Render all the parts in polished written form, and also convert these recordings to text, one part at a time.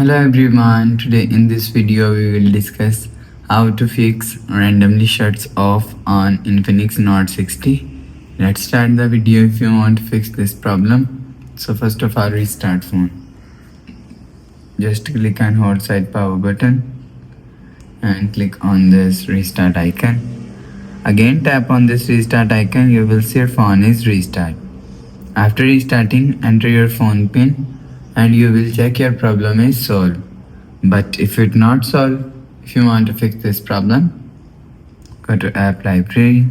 Hello everyone, today in this video we will discuss how to fix randomly shuts off on Infinix Note 60. Let's start the video if you want to fix this problem. So first of all, restart phone. Just click and hold side power button and click on this restart icon. Again tap on this restart icon, you will see your phone is restart. After restarting, enter your phone pin and you will check your problem is solved. But if it not solved, if you want to fix this problem, go to app library.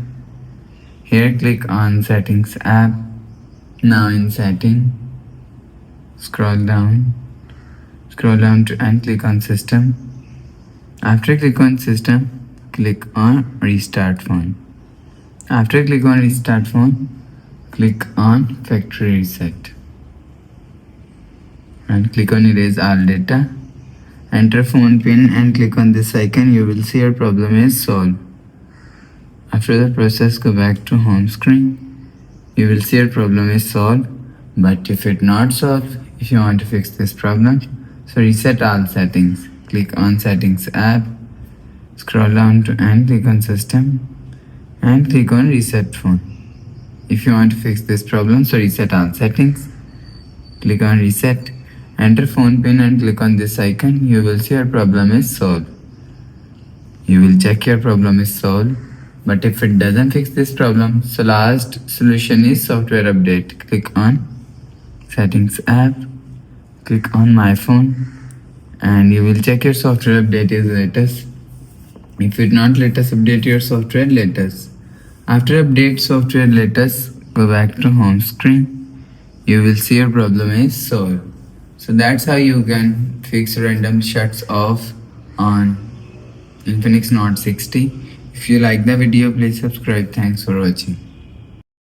Here click on settings app. Now in setting, scroll down to and click on system. After click on system, click on restart phone. After click on restart phone, click on factory reset and click on erase all data. Enter phone pin and click on this icon. You will see your problem is solved. After the process, go back to home screen. You will see your problem is solved. But if it not solved, if you want to fix this problem, so reset all settings. Click on settings app, scroll down to and click on system and click on reset phone. If you want to fix this problem, so reset all settings, click on reset, enter phone pin and click on this icon. You will see your problem is solved. You will check your problem is solved. But if it doesn't fix this problem, so last solution is software update. Click on settings app, click on my phone and you will check your software update is latest. If it not latest, update your software latest. After update software latest, go back to home screen. You will see your problem is solved. So that's how you can fix random shuts off on Infinix Note 60. If you like the video, please subscribe. Thanks for watching.